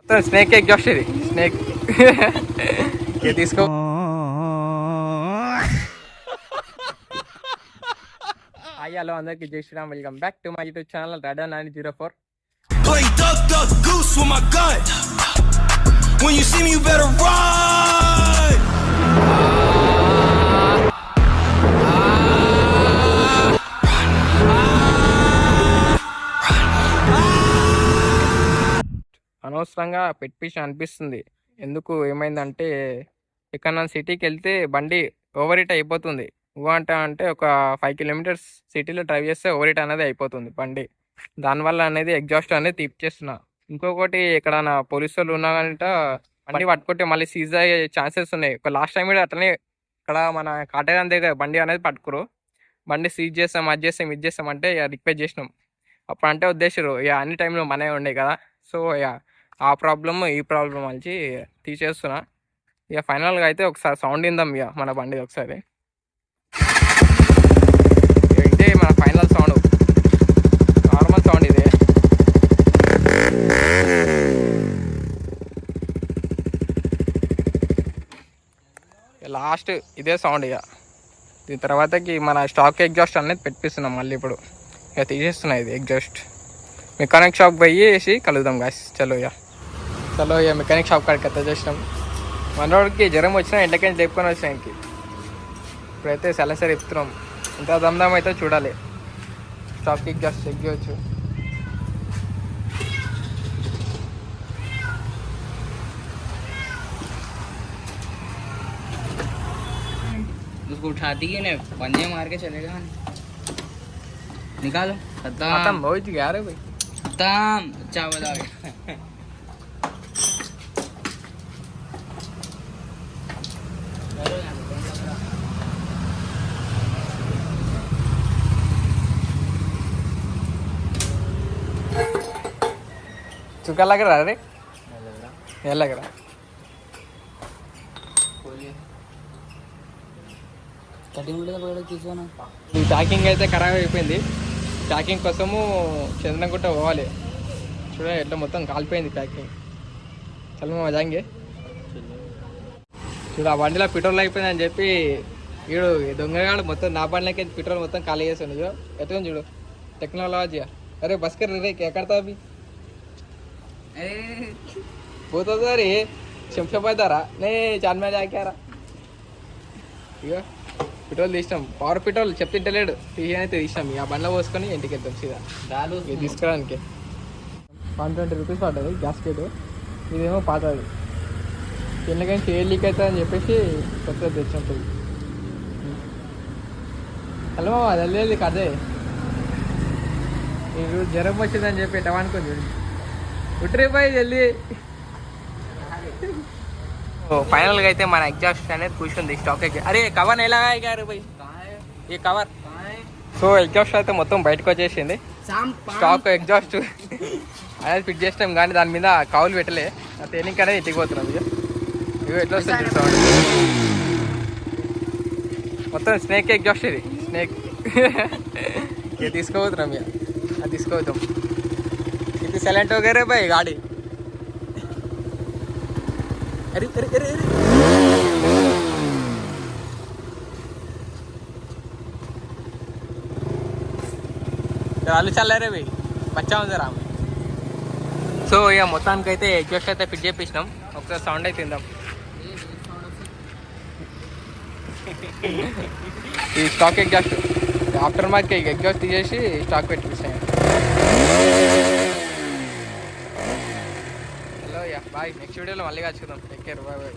Snake exhaust ఇది snake తీసుకో. Hi hello అందరికి జై Sriram, welcome back to my YouTube channel Rada904. అనవసరంగా పెట్టించి అనిపిస్తుంది. ఎందుకు ఏమైందంటే ఇక్కడ సిటీకి వెళ్తే బండి ఓవర్ హీట్ అయిపోతుంది. అంటే ఒక 5 కిలోమీటర్స్ సిటీలో డ్రైవ్ చేస్తే ఓవర్ హీట్ అనేది అయిపోతుంది బండి. దానివల్ల అనేది ఎగ్జాస్ట్ అనేది తీపిచేస్తున్నా. ఇంకొకటి ఇక్కడ నా పోలీసు వాళ్ళు ఉన్నా కంట బండి పట్టుకుంటే మళ్ళీ సీజ్ అయ్యే ఛాన్సెస్ ఉన్నాయి. లాస్ట్ టైం కూడా అట్లనే ఇక్కడ మన కాటేగాన్ దగ్గర బండి అనేది పట్టుకురు. బండి సీజ్ చేస్తాం, అది చేస్తాం, ఇది చేస్తాం అంటే రిక్వెస్ట్ చేసినాం. అప్పుడు అంటే ఉద్దేశారు ఇక అన్ని టైంలో మనమే ఉండే కదా. సో ఇక ఆ ప్రాబ్లమ్ ఈ ప్రాబ్లం వచ్చి తీసేస్తున్నా. ఇక ఫైనల్గా అయితే ఒకసారి సౌండ్ ఇందాం ఇక మన బండి ఒకసారి. ఇదే మన ఫైనల్ సౌండ్, నార్మల్ సౌండ్ ఇదే. లాస్ట్ ఇదే సౌండ్. ఇక దీని తర్వాతకి మన స్టాక్ ఎగ్జాస్ట్ అనేది పెట్టిస్తున్నాం మళ్ళీ. ఇప్పుడు ఇక తీసేస్తున్నా ఇది ఎగ్జాస్ట్. మెకానిక్ షాప్ పోయేసి కలుద్దాం గాయస్. చలో ఇక మెకానిక్ షాప్ కాడికి ఎంత చేసినాం. మనోడికి జ్వరం వచ్చినా ఎండకని చెప్పుకొని వచ్చినానికి ఇప్పుడైతే సలసరి చెప్తున్నాం. ఇంత దమ్దం అయితే చూడాలి. స్టాక్ ఎగ్జాస్ట్ చెక్ చేయవచ్చు. उसको उठाती है ना, पंजे मार के चलेगा। निकालो खत्म हो गया रे भाई, खत्म। अच्छा बता चुका लग रहा है रे, ये लग रहा है. ఈ ప్యాకింగ్ అయితే ఖరాబ్ అయిపోయింది. ప్యాకింగ్ కోసము చంద్రగుట్ట పోవాలి. చూడండి ఎట్లా మొత్తం కాలిపోయింది ప్యాకింగ్. చల్ మజాంగే. చూడు ఆ బండిలో పెట్రోల్ అయిపోయింది అని చెప్పి వీడు దొంగగాడు మొత్తం నా బండిలోకి పెట్రోల్ మొత్తం ఖాళీ చేస్తాను. ఎట్లా చూడు టెక్నాలజీ. అరే బస్కర్ రే ఎక్కడతా అవి పోతుంది రే శంషాబాదారా నే చార్మినార్ జాకారా. ఇగో పెట్రోల్ తీసినాం, పవర్ పెట్రోల్ చెప్తింటలేడు. తీయనైతే తీసినాం. ఆ బండ్లో పోసుకొని ఇంటికి వెళ్తాం సీదా తీసుకురానికి. 120 రూపీస్ పడ్డది గ్యాస్ కేట్. ఇదేమో పాతది. ఎందుకని షేర్ లీక్ అవుతుంది అని చెప్పేసి కొత్తది తెచ్చినప్పుడు. హలో అది వెళ్ళేది కదే. నీకు జ్వరం వచ్చిందని చెప్పి ఎట్టవనుకొని చూడండి. ఉట్రే పోయి జల్దీ. ఫైనల్గా అయితే మన ఎగ్జాస్ట్ అనేది కూర్చుంది స్టాక్ ఎగ్జాస్ట్. అరే కవర్ ఎలా గారు పోయి ఈ కవర్. సో ఎగ్జాస్ట్ అయితే మొత్తం బయటకు వచ్చేసింది. స్టాక్ ఎగ్జాస్ట్ అనేది ఫిట్ చేసినాం కానీ దాని మీద కౌలు పెట్టలే. ఆ ట్రైనింగ్ అనేది ఇంటికి పోతున్నాం. ఇవి ఎట్లా వస్తుంది సౌండ్. మొత్తం స్నేక్ ఎగ్జాస్ట్ ఇది స్నేక్. ఇక తీసుకోపోతున్నాం ఇక అది తీసుకోపోతాం. ఇది సైలెంట్ వగేరే బాయ్ గాడి. अरे अरे अरे अरे आलू चल रहे भाई बच्चा ఉంది రా. సో ఇక మొత్తానికి అయితే ఎగ్జాస్ట్ అయితే ఫిట్ చేపించినాం. ఒకసారి సౌండ్ అయితే తిందాం. ఈ stock exhaust after market exhaust తీసేసి స్టాక్ పెట్టించాను. Hello ya bye. నెక్స్ట్ వీడియోలో మళ్ళీ కలుసుకుందాం. Take care, bye bye.